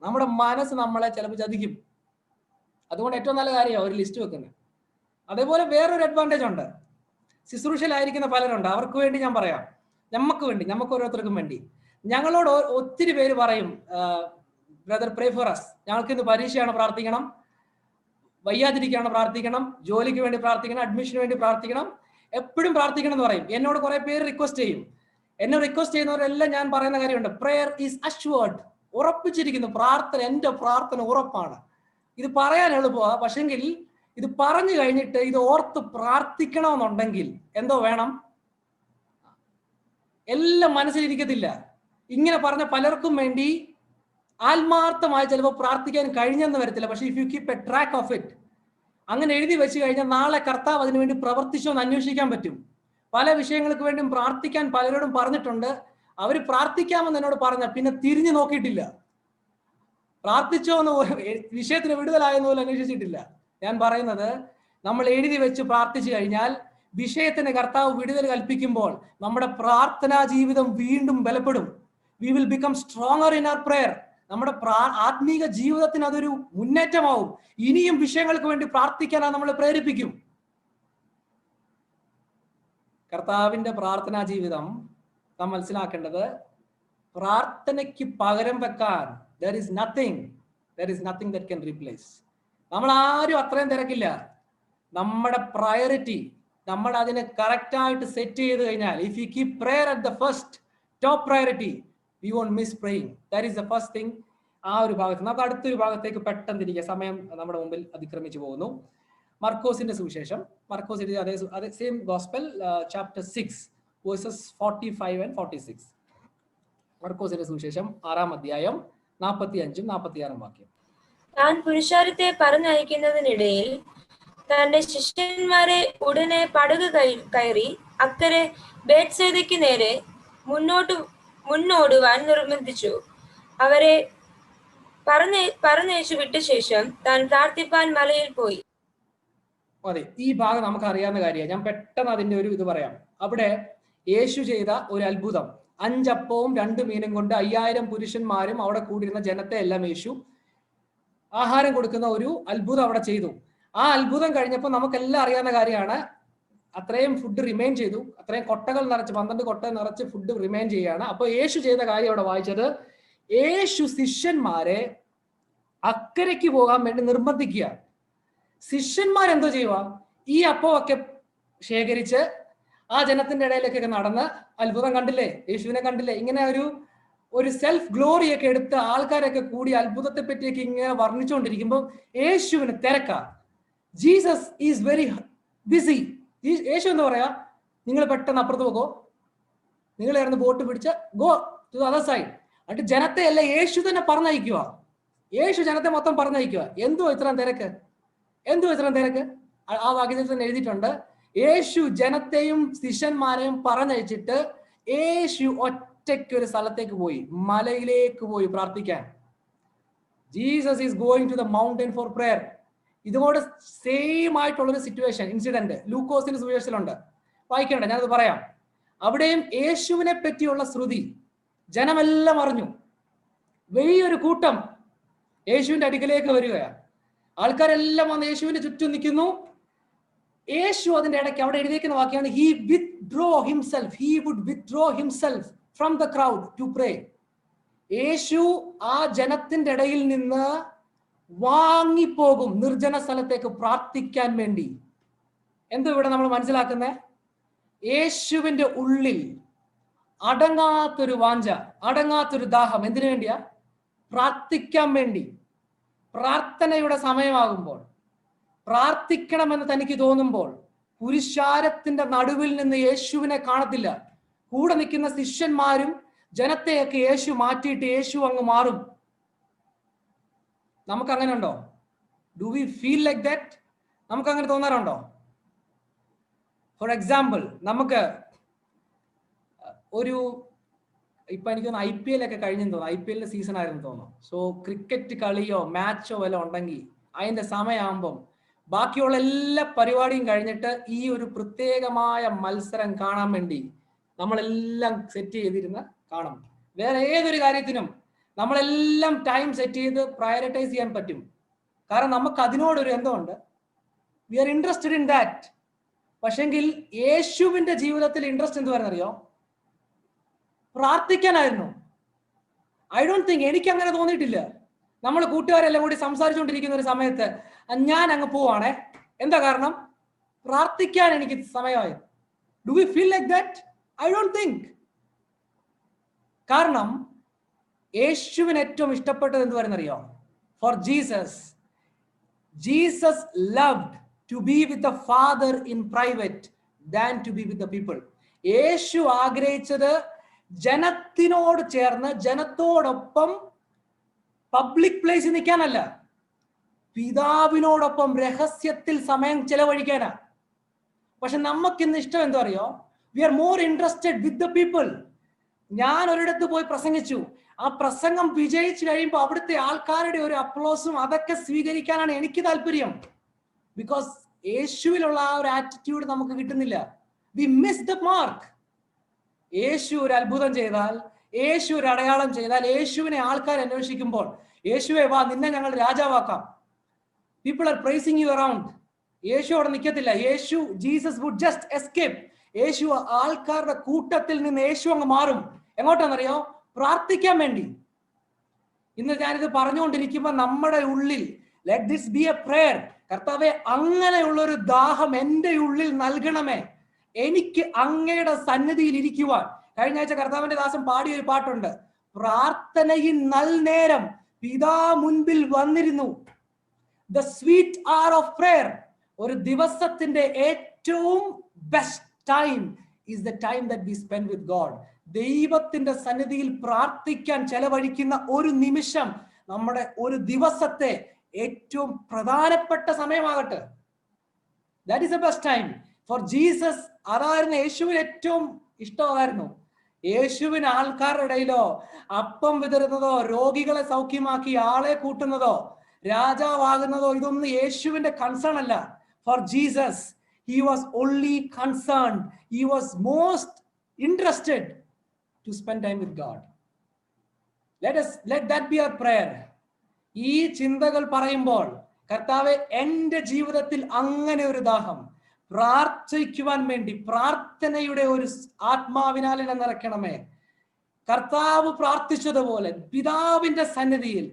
നമ്മുടെ മനസ്സ് നമ്മളെ ചിലപ്പോൾ ചതിക്കും. അതുകൊണ്ട് ഏറ്റവും നല്ല കാര്യമാണ് ഒരു ലിസ്റ്റ് വെക്കുന്നത്. അതേപോലെ വേറൊരു അഡ്വാൻറ്റേജ് ഉണ്ട്. ശുശ്രൂഷയിലായിരിക്കുന്ന പലരുണ്ട്, അവർക്ക് വേണ്ടി ഞാൻ പറയാം. നമുക്ക് വേണ്ടി, നമുക്ക് ഓരോരുത്തർക്കും വേണ്ടി. ഞങ്ങളോട് ഒത്തിരി പേര് പറയും, ബ്രദർ പ്രേ ഫോർ us. ഞങ്ങൾക്ക് ഇന്ന് പരീക്ഷയാണ്, പ്രാർത്ഥിക്കണം. വയ്യാതിരിക്കുകയാണ്, പ്രാർത്ഥിക്കണം. ജോലിക്ക് വേണ്ടി പ്രാർത്ഥിക്കണം, അഡ്മിഷന് വേണ്ടി പ്രാർത്ഥിക്കണം, എപ്പോഴും പ്രാർത്ഥിക്കണം എന്ന് പറയും. എന്നോട് കുറെ പേര് റിക്വസ്റ്റ് ചെയ്യും. എന്നെ റിക്വസ്റ്റ് ചെയ്യുന്നവരെല്ലാം ഞാൻ പറയുന്ന കാര്യമുണ്ട്, പ്രെയർ ഈസ് അഷ്വേർഡ്. ഉറപ്പിച്ചിരിക്കുന്നു പ്രാർത്ഥന, എൻ്റെ പ്രാർത്ഥന ഉറപ്പാണ്. ഇത് പറയാൻ എളുപ്പമാണ്, പക്ഷെങ്കിൽ ഇത് പറഞ്ഞു കഴിഞ്ഞിട്ട് ഇത് ഓർത്ത് പ്രാർത്ഥിക്കണമെന്നുണ്ടെങ്കിൽ എന്തോ വേണം? എല്ലാം മനസ്സിലിരിക്കത്തില്ല. ഇങ്ങനെ പറഞ്ഞ പലർക്കും വേണ്ടി ആത്മാർത്ഥമായി ചിലപ്പോൾ പ്രാർത്ഥിക്കാൻ കഴിഞ്ഞെന്ന് വരത്തില്ല. പക്ഷെ if you keep A track of it, അങ്ങനെ എഴുതി വെച്ച് കഴിഞ്ഞാൽ നാളെ കർത്താവ് അതിനു വേണ്ടി പ്രവർത്തിച്ചോ എന്ന് അന്വേഷിക്കാൻ പറ്റും. പല വിഷയങ്ങൾക്ക് വേണ്ടിയും പ്രാർത്ഥിക്കാൻ പലരോടും പറഞ്ഞിട്ടുണ്ട്. അവർ പ്രാർത്ഥിക്കാമെന്ന് എന്നോട് പറഞ്ഞ പിന്നെ തിരിഞ്ഞു നോക്കിയിട്ടില്ല. പ്രാർത്ഥിച്ചോ എന്ന് വിഷയത്തിന് വിടുതലായെന്ന് പോലും അന്വേഷിച്ചിട്ടില്ല. ഞാൻ പറയുന്നത്, നമ്മൾ എഴുതി വെച്ച് പ്രാർത്ഥിച്ചു കഴിഞ്ഞാൽ വിഷയത്തിന് കർത്താവ് വിടുതൽ കൽപ്പിക്കുമ്പോൾ നമ്മുടെ പ്രാർത്ഥനാ ജീവിതം വീണ്ടും ബലപ്പെടും. We will become stronger in our prayer. നമ്മുടെ ആത്മീക ജീവിതത്തിന് അതൊരു മുന്നേറ്റമാവും. ഇനിയും വിഷയങ്ങൾക്ക് വേണ്ടി പ്രാർത്ഥിക്കാനാണ് നമ്മളെ പ്രേരിപ്പിക്കും. കർത്താവിന്റെ പ്രാർത്ഥനാ ജീവിതം നാം മനസ്സിലാക്കേണ്ടത്, പ്രാർത്ഥനയ്ക്ക് പകരം വെക്കാൻ there is nothing that can replace. നമ്മൾ ആരും അത്രയും തിരക്കില്ല. നമ്മുടെ പ്രയോറിറ്റി നമ്മൾ അതിനെ കറക്റ്റായിട്ട് സെറ്റ് ചെയ്ത് കഴിഞ്ഞാൽ, if you keep prayer at the first top priority, we won't miss praying. That is the first thing. ആ ഒരു ഭാഗത്ത് നമുക്ക് അടുത്തൊരു ഭാഗത്തേക്ക് പെട്ടെന്ന് തിരികെ, സമയം നമ്മുടെ മുമ്പിൽ അതിക്രമിച്ചു പോകുന്നു. മർക്കോസിന്റെ സുവിശേഷം, മർക്കോസിന്റെ അതേ same gospel, chapter 6 versus 45 and 46. മർക്കോസിന്റെ സുവിശേഷം 6-ാം അധ്യായം 45-ഉം 46-ഉം വാക്യം. താൻ പുരുഷാരത്തെ പറഞ്ഞയക്കുന്നതിനിടയിൽ തന്റെ ശിഷ്യന്മാരെ ഉടനെ പടക് കയറി അക്കരെ ബേത്സേദയ്ക്ക് നേരെ മുന്നോടുവാൻ നിർബന്ധിച്ചു. അവരെ പറഞ്ഞയച്ചു വിട്ട ശേഷം താൻ പ്രാർത്ഥിപ്പാൻ മലയിൽ പോയി. അതെ, ഈ ഭാഗം നമുക്ക് അറിയാവുന്ന കാര്യമാണ്. ഞാൻ പെട്ടെന്ന് അതിന്റെ ഒരു ഇത് പറയാം. അവിടെ യേശു ചെയ്ത ഒരു അത്ഭുതം, 5 അപ്പവും 2 മീനും കൊണ്ട് 5000 പുരുഷന്മാരും അവിടെ കൂടിയിരുന്ന ജനത്തെ എല്ലാം യേശു ആഹാരം കൊടുക്കുന്ന ഒരു അത്ഭുതം അവിടെ ചെയ്തു. ആ അത്ഭുതം കഴിഞ്ഞപ്പോൾ നമുക്കെല്ലാം അറിയാവുന്ന കാര്യമാണ്, അത്രയും ഫുഡ് റിമെയിൻ ചെയ്തു. അത്രയും കൊട്ടകൾ നിറച്ച് 12 കൊട്ട നിറച്ച് ഫുഡ് റിമെയിൻ ചെയ്യുകയാണ്. അപ്പൊ യേശു ചെയ്ത കാര്യം അവിടെ വായിച്ചത്, യേശു ശിഷ്യന്മാരെ അക്കരയ്ക്ക് പോകാൻ വേണ്ടി നിർബന്ധിക്കുക. ശിഷ്യന്മാരെന്തോ ചെയ്യുക, ഈ അപ്പമൊക്കെ ശേഖരിച്ച് ആ ജനത്തിന്റെ ഇടയിലേക്കൊക്കെ നടന്ന് അത്ഭുതം കണ്ടില്ലേ, യേശുവിനെ കണ്ടില്ലേ, ഇങ്ങനെ ഒരു സെൽഫ് ഗ്ലോറിയൊക്കെ എടുത്ത് ആൾക്കാരൊക്കെ കൂടി അത്ഭുതത്തെ പറ്റിയൊക്കെ ഇങ്ങനെ വർണ്ണിച്ചുകൊണ്ടിരിക്കുമ്പോൾ യേശുവിന് തിരക്ക. Jesus is very busy. യേശു എന്താ പറയാ, നിങ്ങൾ പെട്ടെന്ന് അപ്പുറത്ത് പോകോ, നിങ്ങൾ ഇറന്ന് ബോട്ട് പിടിച്ച് go to the other side. എന്നിട്ട് ജനത്തെ അല്ല യേശു തന്നെ പറഞ്ഞയക്കുക. യേശു ജനത്തെ മൊത്തം പറഞ്ഞയക്കുക. എന്തോ ഇത്രയും തിരക്ക്, എന്തോ ഇത്രയും തിരക്ക്? ആ വാക്യത്തിൽ തന്നെ എഴുതിയിട്ടുണ്ട്, യേശു ജനത്തെയും ശിഷ്യന്മാരെയും പറഞ്ഞയച്ചിട്ട് യേശു ഒറ്റയ്ക്ക് ഒരു സ്ഥലത്തേക്ക് പോയി, മലയിലേക്ക് പോയി പ്രാർത്ഥിക്കാൻ. Jesus is going to the mountain for prayer. ഇതുകൊണ്ട് സെയിം ആയിട്ടുള്ളൊരു സിറ്റുവേഷൻ ഇൻസിഡന്റ് ലൂക്കോസിന്റെ സുവിശേഷത്തിലുണ്ട്. വായിക്കണ്ട, ഞാനത് പറയാം. അവിടെയും യേശുവിനെ പറ്റിയുള്ള ശ്രുതി ജനമെല്ലാം അറിഞ്ഞു. വലിയൊരു കൂട്ടം യേശുവിന്റെ അടുക്കലേക്ക് വരികയാണ്. ആൾക്കാരെല്ലാം വന്ന് യേശുവിന്റെ ചുറ്റും നിൽക്കുന്നു. യേശു അതിന്റെ ഇടയ്ക്ക് അവിടെ എഴുതിയിരിക്കുന്ന വാക്യാണ്, he would withdraw himself from the crowd to pray. യേശു ആ ജനത്തിന്റെ ഇടയിൽ നിന്ന് വാങ്ങിപ്പോകും നിർജ്ജന സ്ഥലത്തേക്ക് പ്രാർത്ഥിക്കാൻ വേണ്ടി. എന്തോ ഇവിടെ നമ്മൾ മനസ്സിലാക്കുന്നേ, യേശുവിന്റെ ഉള്ളിൽ അടങ്ങാത്തൊരു വാഞ്ച, അടങ്ങാത്തൊരു ദാഹം. എന്തിനു വേണ്ടിയാ? പ്രാർത്ഥിക്കാൻ വേണ്ടി. പ്രാർത്ഥനയുടെ സമയമാകുമ്പോൾ, പ്രാർത്ഥിക്കണമെന്ന് തനിക്ക് തോന്നുമ്പോൾ പുരുഷാരത്തിന്റെ നടുവിൽ നിന്ന് യേശുവിനെ കാണത്തില്ല. കൂടെ നിൽക്കുന്ന ശിഷ്യന്മാരും ജനത്തെയൊക്കെ യേശു മാറ്റിയിട്ട് യേശു അങ്ങ് മാറും. നമുക്ക് അങ്ങനെ ഉണ്ടോ? Do we feel like that? നമുക്ക് അങ്ങനെ തോന്നാറുണ്ടോ? ഫോർ എക്സാമ്പിൾ, നമുക്ക് ഇപ്പൊ എനിക്ക് തോന്നുന്നു IPL ഒക്കെ കഴിഞ്ഞെന്ന് തോന്നുന്നു, IPL സീസൺ ആയിരുന്നു തോന്നുന്നു. സോ ക്രിക്കറ്റ് കളിയോ മാച്ചോ വല്ല ഉണ്ടെങ്കിൽ അതിന്റെ സമയമാകുമ്പം ബാക്കിയുള്ള എല്ലാ പരിപാടിയും കഴിഞ്ഞിട്ട് ഈ ഒരു പ്രത്യേകമായ മത്സരം കാണാൻ വേണ്ടി നമ്മളെല്ലാം സെറ്റ് ചെയ്തിരുന്ന് കാണും. വേറെ ഏതൊരു കാര്യത്തിനും നമ്മളെല്ലാം ടൈം സെറ്റ് ചെയ്ത് പ്രയോറിറ്റൈസ് ചെയ്യാൻ പറ്റും. കാരണം നമുക്ക് അതിനോടൊരു എന്തുണ്ട്, we are interested in that. പക്ഷെങ്കിൽ യേശുവിന്റെ ജീവിതത്തിൽ ഇൻട്രസ്റ്റ് എന്ത് പറയുന്നറിയോ? പ്രാർത്ഥിക്കാനായിരുന്നു. ഐ ഡോണ്ട് തിങ്ക്, എനിക്ക് അങ്ങനെ തോന്നിയിട്ടില്ല. നമ്മൾ കൂട്ടുകാരെല്ലാം കൂടി സംസാരിച്ചുകൊണ്ടിരിക്കുന്ന ഒരു സമയത്ത് ഞാൻ അങ്ങ് പോവാണേ. എന്താ കാരണം? പ്രാർത്ഥിക്കാൻ എനിക്ക് സമയമായി. Do we feel like that? I don't think. കാരണം യേശുവിന് ഏറ്റവും ഇഷ്ടപ്പെട്ടത് എന്ത് പറയുന്നറിയോ? For Jesus loved to be with the Father in private than to be with the people. യേശു ആഗ്രഹിച്ചത് ജനത്തിനോട് ചേർന്ന് ജനത്തോടൊപ്പം പബ്ലിക് പ്ലേസിൽ നിൽക്കാനല്ല, പിതാവിനോടൊപ്പം രഹസ്യത്തിൽ സമയം ചെലവഴിക്കാനാ. പക്ഷെ നമുക്കിന്ന് ഇഷ്ടം എന്തോ അറിയോ? We are more interested with the people. ഞാൻ ഒരിടത്ത് പോയി പ്രസംഗിച്ചു, ആ പ്രസംഗം വിജയിച്ചു കഴിയുമ്പോൾ അവിടുത്തെ ആൾക്കാരുടെ ഒരു അപ്ലോസും അതൊക്കെ സ്വീകരിക്കാനാണ് എനിക്ക് താല്പര്യം. ബിക്കോസ് യേശുവിലുള്ള ആ ഒരു ആറ്റിറ്റ്യൂഡ് നമുക്ക് കിട്ടുന്നില്ല. We miss the mark. യേശു ഒരു അത്ഭുതം ചെയ്താൽ, യേശു ഒരു അടയാളം ചെയ്താൽ, യേശുവിനെ ആൾക്കാർ അന്വേഷിക്കുമ്പോൾ, യേശുവെ വാ നിന്നെ ഞങ്ങൾ രാജാവാക്കാം, people are praising you around, യേശു അവിടെ നിൽക്കത്തില്ല. Jesus would just escape. യേശു ആൾക്കാരുടെ കൂട്ടത്തിൽ നിന്ന് യേശു അങ്ങ് മാറും. എങ്ങോട്ടാണെന്നറിയോ? പ്രാർത്ഥിക്കാൻ വേണ്ടി. ഇന്ന് ഞാനിത് പറഞ്ഞുകൊണ്ടിരിക്കുമ്പോൾ നമ്മുടെ ഉള്ളിൽ let this B A prayer. കർത്താവെ, അങ്ങനെയുള്ള ഒരു ദാഹം എൻ്റെ ഉള്ളിൽ നൽകണമേ. എനിക്ക് അങ്ങയുടെ സന്നിധിയിൽ ഇരിക്കുവാൻ. കഴിഞ്ഞ ആഴ്ച കർത്താവിന്റെ ദാസൻ പാടിയ ഒരു പാട്ടുണ്ട്, പ്രാർത്ഥനയിൽ നൽനേരം പിതാ മുൻപിൽ വന്നിരുന്നു. The sweet hour of prayer. ഒരു ദിവസത്തിന്റെ ഏറ്റവും best time is the time that we spend with God. ദൈവത്തിന്റെ സന്നിധിയിൽ പ്രാർത്ഥിക്കാൻ ചെലവഴിക്കുന്ന ഒരു നിമിഷം നമ്മുടെ ഒരു ദിവസത്തെ ഏറ്റവും പ്രധാനപ്പെട്ട സമയമാകട്ടെ. That is the best time for Jesus. അതായിരുന്നു യേശുവിന് ഏറ്റവും ഇഷ്ടമായിരുന്നു. യേശുവിന് ആൾക്കാരുടെ ഇടയിലോ അപ്പം വിതറുന്നതോ രോഗികളെ സൗഖ്യമാക്കി ആളെ കൂട്ടുന്നതോ രാജാവാകുന്നതോ ഇതൊന്നും യേശുവിന്റെ കൺസേൺ അല്ല. Four Jesus he was only concerned, he was most interested to spend time with God. Let that be our prayer. ഈ ചിന്തകൾ പറയുമ്പോൾ, കർത്താവെ എൻ്റെ ജീവിതത്തിൽ അങ്ങനെ ഒരു ദാഹം, പ്രാർത്ഥിക്കുവാൻ വേണ്ടി പ്രാർത്ഥനയുടെ ഒരു ആത്മാവിനാൽ എന്നെ നിറയ്ക്കണമേ. കർത്താവ് പ്രാർത്ഥിച്ചതുപോലെ പിതാവിന്റെ സന്നിധിയിൽ.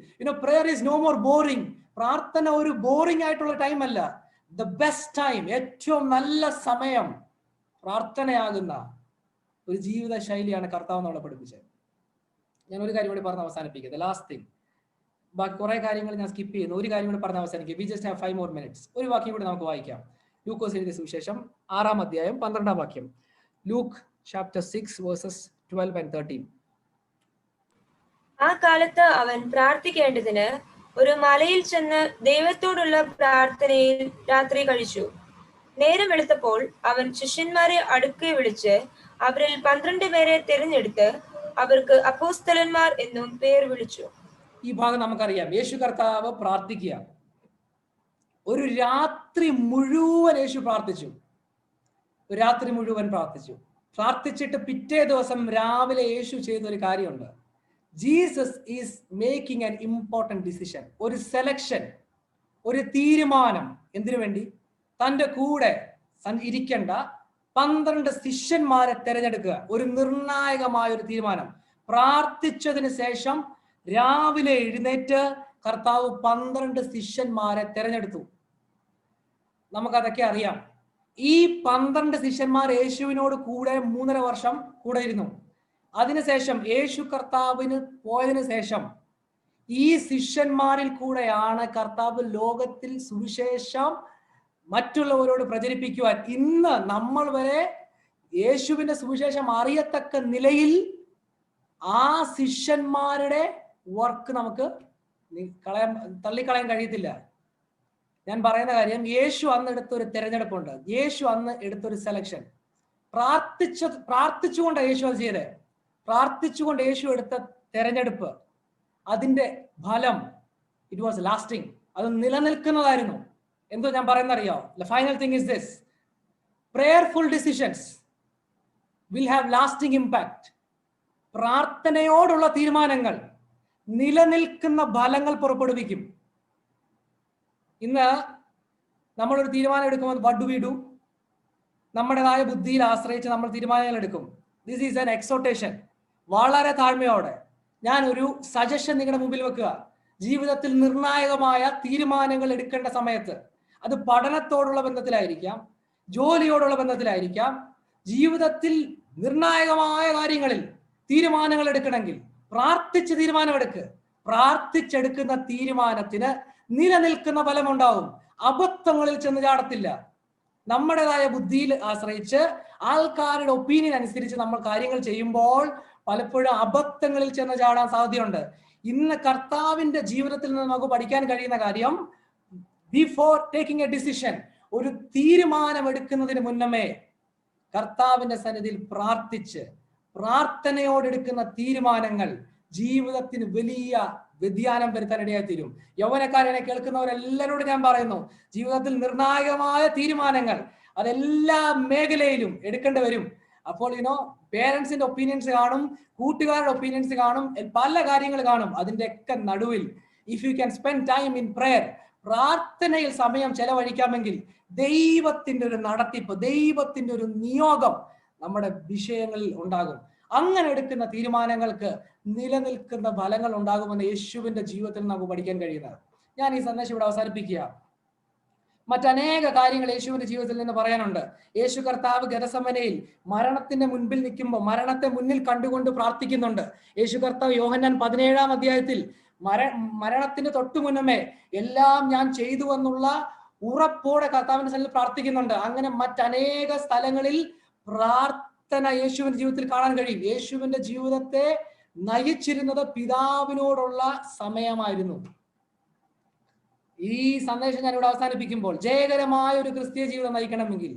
Prayer is no more boring. പ്രാർത്ഥന ഒരു ബോറിംഗ് ആയിട്ടുള്ള ടൈം അല്ല. ദ ബെസ്റ്റ് ടൈം, ഏറ്റവും നല്ല സമയം പ്രാർത്ഥനയാകുന്ന ഒരു ജീവിത ശൈലിയാണ് കർത്താവ് നമ്മളെ പഠിപ്പിച്ചത്. ഞാൻ ഒരു കാര്യം കൂടി പറഞ്ഞ് അവസാനിപ്പിക്കുന്നത്, ലാസ്റ്റ് തിങ്. ബാക്കി കുറെ കാര്യങ്ങൾ ഞാൻ സ്കിപ്പ് ചെയ്യുന്നു. ഒരു കാര്യം കൂടി പറഞ്ഞ് അവസാനിക്കും. We just have 5 more minutes. ഒരു വാക്യം കൂടി നമുക്ക് വായിക്കാം. ലൂക്കോസ് എഴുതിയ സുവിശേഷം 6-ാം അധ്യായം 12-ാം വാക്യം. Luke chapter 6 verses 12 and 13. ആ കാലത്ത് അവൻ പ്രാർത്ഥിക്കേണ്ടതിന് ഒരു മലയിൽ ചെന്ന് ദൈവത്തോടുള്ള പ്രാർത്ഥനയിൽ രാത്രി കഴിച്ചു. നേരം വെളുത്തപ്പോൾ അവൻ ശിഷ്യന്മാരെ അടുക്കെ വിളിച്ച് അവരിൽ 12 പേരെ തിരഞ്ഞെടുത്ത് അവർക്ക് അപ്പോസ്തലന്മാർ എന്നും പേർ വിളിച്ചു. ഈ ഭാഗം നമുക്കറിയാം. യേശു കർത്താവ് പ്രാർത്ഥിക്കുക. ഒരു രാത്രി മുഴുവൻ യേശു പ്രാർത്ഥിച്ചു. ഒരു രാത്രി മുഴുവൻ പ്രാർത്ഥിച്ചിട്ട് പിറ്റേ ദിവസം രാവിലെ യേശു ചെയ്തൊരു കാര്യമുണ്ട്. Jesus is making an important decision. ഒരു സെലക്ഷൻ, ഒരു തീരുമാനം. എന്തിനു വേണ്ടി? തൻ്റെ കൂടെ ഇരിക്കേണ്ട 12 ശിഷ്യന്മാരെ തിരഞ്ഞെടുക്കുക. ഒരു നിർണായകമായ ഒരു തീരുമാനം. പ്രാർത്ഥിച്ചതിന് ശേഷം രാവിലെ എഴുന്നേറ്റ് കർത്താവ് 12 ശിഷ്യന്മാരെ തിരഞ്ഞെടുത്തു. നമുക്കതൊക്കെ അറിയാം. ഈ 12 ശിഷ്യന്മാർ യേശുവിനോട് കൂടെ 3.5 വർഷം കൂടെ ഇരുന്നു. അതിനുശേഷം യേശു കർത്താവിന് പോയതിനു ശേഷം ഈ ശിഷ്യന്മാരിൽ കൂടെയാണ് കർത്താവ് ലോകത്തിൽ സുവിശേഷം മറ്റുള്ളവരോട് പ്രചരിപ്പിക്കുവാൻ ഇന്ന് നമ്മൾ വരെ യേശുവിന്റെ സുവിശേഷം അറിയത്തക്ക നിലയിൽ ആ ശിഷ്യന്മാരുടെ വർക്ക് നമുക്ക് തള്ളിക്കളയാൻ കഴിയത്തില്ല. ഞാൻ പറയുന്ന കാര്യം, യേശു അന്ന് എടുത്തൊരു തിരഞ്ഞെടുപ്പുണ്ട്. യേശു അന്ന് എടുത്തൊരു സെലക്ഷൻ. പ്രാർത്ഥിച്ചുകൊണ്ട് യേശു അത് ചെയ്തേ. പ്രാർത്ഥിച്ചുകൊണ്ട് യേശു എടുത്ത തെരഞ്ഞെടുപ്പ്, അതിന്റെ ഫലം ഇറ്റ് വാസ് ലാസ്റ്റിംഗ്. അത് നിലനിൽക്കുന്നതായിരുന്നു. എന്തോ ഞാൻ പറയുന്ന അറിയോ? Final thing is this: prayerful decisions will have lasting impact. പ്രാർത്ഥനയോടുള്ള തീരുമാനങ്ങൾ നിലനിൽക്കുന്ന ഫലങ്ങൾ പുറപ്പെടുവിക്കും. ഇന്ന് നമ്മളൊരു തീരുമാനം എടുക്കുമ്പോൾ what do we do? നമ്മുടേതായ ബുദ്ധിയിൽ ആശ്രയിച്ച് നമ്മൾ തീരുമാനങ്ങൾ എടുക്കും. This is an exhortation. വളരെ താഴ്മയോടെ ഞാൻ ഒരു സജഷൻ നിങ്ങളുടെ മുമ്പിൽ വെക്കുക. ജീവിതത്തിൽ നിർണായകമായ തീരുമാനങ്ങൾ എടുക്കേണ്ട സമയത്ത്, അത് പഠനത്തോടുള്ള ബന്ധത്തിലായിരിക്കാം, ജോലിയോടുള്ള ബന്ധത്തിലായിരിക്കാം, ജീവിതത്തിൽ നിർണായകമായ കാര്യങ്ങളിൽ തീരുമാനങ്ങൾ എടുക്കണമെങ്കിൽ പ്രാർത്ഥിച്ച് തീരുമാനമെടുക്കുക. പ്രാർത്ഥിച്ചെടുക്കുന്ന തീരുമാനത്തിന് നിലനിൽക്കുന്ന ഫലമുണ്ടാവും. അബദ്ധങ്ങളിൽ ചെന്ന് ചാടത്തില്ല. നമ്മുടേതായ ബുദ്ധിയിൽ ആശ്രയിച്ച് ആൾക്കാരുടെ ഒപ്പീനിയൻ അനുസരിച്ച് നമ്മൾ കാര്യങ്ങൾ ചെയ്യുമ്പോൾ പലപ്പോഴും അബദ്ധങ്ങളിൽ ചെന്ന് ചാടാൻ സാധ്യതയുണ്ട്. ഇന്ന് കർത്താവിന്റെ ജീവിതത്തിൽ നിന്ന് നമുക്ക് പഠിക്കാൻ കഴിയുന്ന കാര്യം, ബിഫോർ ടേക്കിംഗ് എ ഡിസിഷൻ, ഒരു തീരുമാനമെടുക്കുന്നതിന് മുന്നമേ കർത്താവിന്റെ സന്നിധിയിൽ പ്രാർത്ഥിച്ച് പ്രാർത്ഥനയോടെടുക്കുന്ന തീരുമാനങ്ങൾ ജീവിതത്തിന് വലിയ വ്യതിയാനം വരുത്താൻ ഇടയായി തീരും. യൗവനക്കാരനെ കേൾക്കുന്നവരെല്ലാവരോടും ഞാൻ പറയുന്നു, ജീവിതത്തിൽ നിർണായകമായ തീരുമാനങ്ങൾ അതെല്ലാ മേഖലയിലും എടുക്കേണ്ടി വരും. അപ്പോൾ പേരൻസിന്റെ ഒപ്പീനിയൻസ് കാണും, കൂട്ടുകാരുടെ ഒപ്പീനിയൻസ് കാണും, പല കാര്യങ്ങൾ കാണും. അതിന്റെ ഒക്കെ നടുവിൽ if you can spend time in prayer, പ്രാർത്ഥനയിൽ സമയം ചെലവഴിക്കാമെങ്കിൽ ദൈവത്തിന്റെ ഒരു നടത്തിപ്പ്, ദൈവത്തിന്റെ ഒരു നിയോഗം നമ്മുടെ വിഷയങ്ങളിൽ ഉണ്ടാകും. അങ്ങനെ എടുക്കുന്ന തീരുമാനങ്ങൾക്ക് നിലനിൽക്കുന്ന ഫലങ്ങൾ ഉണ്ടാകുമെന്ന് യേശുവിന്റെ ജീവിതത്തിൽ നമുക്ക് പഠിക്കാൻ കഴിയുന്നത്. ഞാൻ ഈ സന്ദേശം ഇവിടെ അവസാനിപ്പിക്കുക. മറ്റനേക കാര്യങ്ങൾ യേശുവിന്റെ ജീവിതത്തിൽ നിന്ന് പറയാനുണ്ട്. യേശു കർത്താവ് ഗെത്സമനയിൽ മരണത്തിന്റെ മുൻപിൽ നിൽക്കുമ്പോൾ മരണത്തെ മുന്നിൽ കണ്ടുകൊണ്ട് പ്രാർത്ഥിക്കുന്നുണ്ട്. യേശു കർത്താവ് യോഹന്നാൻ 17-ാം അധ്യായത്തിൽ മരണത്തിന് തൊട്ടു മുന്നമേ എല്ലാം ഞാൻ ചെയ്തു എന്നുള്ള ഉറപ്പോടെ കർത്താവിന്റെ സന്നിധിയിൽ പ്രാർത്ഥിക്കുന്നുണ്ട്. അങ്ങനെ മറ്റനേക സ്ഥലങ്ങളിൽ പ്രാർത്ഥന യേശുവിന്റെ ജീവിതത്തിൽ കാണാൻ കഴിയും. യേശുവിന്റെ ജീവിതത്തെ നയിച്ചിരുന്നത് പിതാവിനോടുള്ള സമയമായിരുന്നു. ഈ സന്ദേശം ഞാൻ ഇവിടെ അവസാനിപ്പിക്കുമ്പോൾ, ജയകരമായ ഒരു ക്രിസ്തീയ ജീവിതം നയിക്കണമെങ്കിൽ,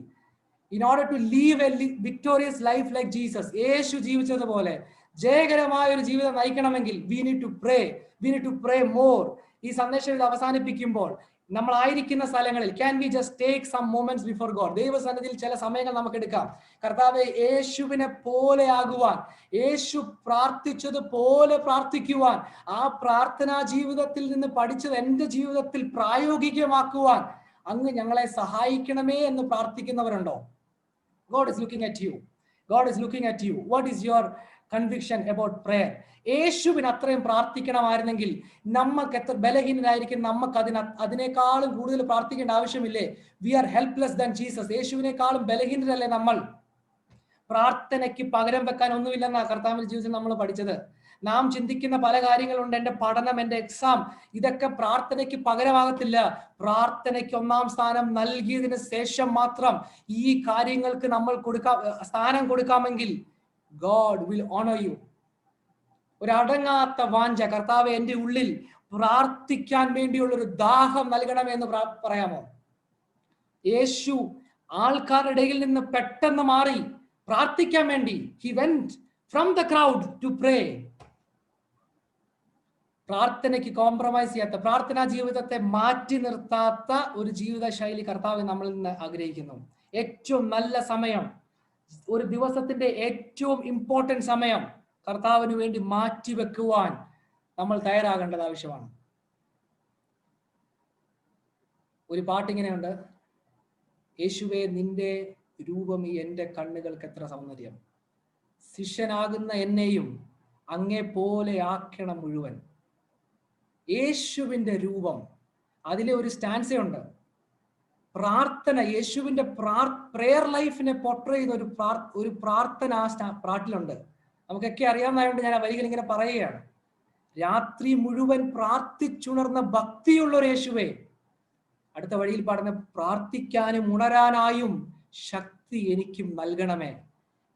in order to live a victorious life like Jesus, യേശു ജീവിച്ചതുപോലെ ജയകരമായ ഒരു ജീവിതം നയിക്കണമെങ്കിൽ we need to pray more. ഈ സന്ദേശം ഇത് അവസാനിപ്പിക്കുമ്പോൾ നമ്മൾ ആയിരിക്കുന്ന സ്ഥലങ്ങളിൽ can we just take some moments before God? ദൈവസന്നിധിയിൽ ചില സമയങ്ങൾ നമുക്ക് എടുക്കാം. കർത്താവേ, യേശുവിനെ പോലെ ആകുവാൻ, യേശു പ്രാർത്ഥിച്ചതുപോലെ പ്രാർത്ഥിക്കുവാൻ, ആ പ്രാർത്ഥനാ ജീവിതത്തിൽ നിന്ന് പഠിച്ചത് എൻ്റെ ജീവിതത്തിൽ പ്രായോഗികമാക്കുവാൻ അങ്ങ് ഞങ്ങളെ സഹായിക്കണമേ എന്ന് പ്രാർത്ഥിക്കുന്നവരുണ്ടോ? God is looking at you. God is looking at you. What is your conviction about prayer? യേശുവിന് അത്രയും പ്രാർത്ഥിക്കണമായിരുന്നെങ്കിൽ നമുക്ക് എത്ര ബലഹീനരായിരിക്കും, നമുക്ക് അതിനേക്കാളും കൂടുതൽ പ്രാർത്ഥിക്കേണ്ട ആവശ്യമില്ലേ? We are helpless than Jesus. യേശുവിനേക്കാളും ബലഹീനരല്ലേ നമ്മൾ? പ്രാർത്ഥനയ്ക്ക് പകരം വെക്കാൻ ഒന്നുമില്ലെന്നാ കർത്താവിന്റെ ജീവിതത്തിൽ നമ്മൾ പഠിച്ചത്. നാം ചിന്തിക്കുന്ന പല കാര്യങ്ങളുണ്ട്, എന്റെ പഠനം, എന്റെ എക്സാം, ഇതൊക്കെ പ്രാർത്ഥനയ്ക്ക് പകരമാകത്തില്ല. പ്രാർത്ഥനയ്ക്ക് ഒന്നാം സ്ഥാനം നൽകിയതിന് ശേഷം മാത്രം ഈ കാര്യങ്ങൾക്ക് നമ്മൾ സ്ഥാനം കൊടുക്കാമെങ്കിൽ ഗോഡ് വിൽ ഓണർ യു. ഒരു അടങ്ങാത്ത വാഞ്ച, കർത്താവെ എന്റെ ഉള്ളിൽ പ്രാർത്ഥിക്കാൻ വേണ്ടിയുള്ളൊരു ദാഹം നൽകണമെന്ന് പറയാമോ? യേശു ആൾക്കാരുടെ ഇടയിൽ നിന്ന് പെട്ടെന്ന് മാറി പ്രാർത്ഥിക്കാൻ വേണ്ടി. He went from the crowd to pray. പ്രാർത്ഥനയ്ക്ക് കോംപ്രമൈസ് ചെയ്യാത്ത, പ്രാർത്ഥനാ ജീവിതത്തെ മാറ്റി നിർത്താത്ത ഒരു ജീവിത ശൈലി കർത്താവ് നമ്മളിൽ നിന്ന് ആഗ്രഹിക്കുന്നു. ഏറ്റവും നല്ല സമയം, ഒരു ദിവസത്തിന്റെ ഏറ്റവും ഇമ്പോർട്ടന്റ് സമയം കർത്താവിന് വേണ്ടി മാറ്റിവെക്കുവാൻ നമ്മൾ തയ്യാറാകേണ്ടത് ആവശ്യമാണ്. ഒരു പാട്ടിങ്ങനെയുണ്ട്, യേശുവേ നിന്റെ രൂപം ഈ എൻ്റെ കണ്ണുകൾക്ക് എത്ര സൗന്ദര്യം, ശിഷ്യനാകുന്ന എന്നെയും അങ്ങേ പോലെ ആക്കണം മുഴുവൻ. യേശുവിന്റെ രൂപം, അതിലെ ഒരു സ്റ്റാൻസയുണ്ട്, പ്രാർത്ഥന. യേശുവിന്റെ പ്രെയർ ലൈഫിനെ പോർട്രേ ചെയ്യുന്ന ഒരു പ്രാർത്ഥന ആ പാട്ടിലുണ്ട്. നമുക്കൊക്കെ അറിയാവുന്നതായതുകൊണ്ട് ഞാൻ ആ വരികൾ ഇങ്ങനെ പറയുകയാണ്. രാത്രി മുഴുവൻ പ്രാർത്ഥിച്ചുണർന്ന ഭക്തിയുള്ള ഒരു യേശുവേ, അടുത്ത വഴിയിൽ പാടുന്ന, പ്രാർത്ഥിക്കാനും ഉണരാനായും ശക്തി എനിക്കും നൽകണമേ.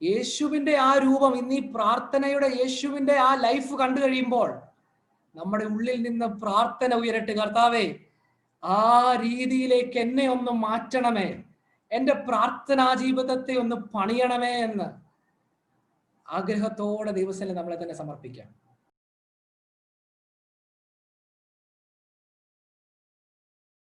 യേശുവിന്റെ ആ രൂപം, ഇന്ന് ഈ പ്രാർത്ഥനയുടെ യേശുവിന്റെ ആ ലൈഫ് കണ്ടു കഴിയുമ്പോൾ നമ്മുടെ ഉള്ളിൽ നിന്ന് പ്രാർത്ഥന ഉയരട്ടെ. കർത്താവേ, ആ രീതിയിലേക്ക് എന്നെ ഒന്ന് മാറ്റണമേ, എൻ്റെ പ്രാർത്ഥനാ ജീവിതത്തെ ഒന്ന് പണിയണമേ എന്ന് ആഗ്രഹത്തോടെ ദൈവസന്നിധിയിൽ നമ്മളെ തന്നെ സമർപ്പിക്കാം.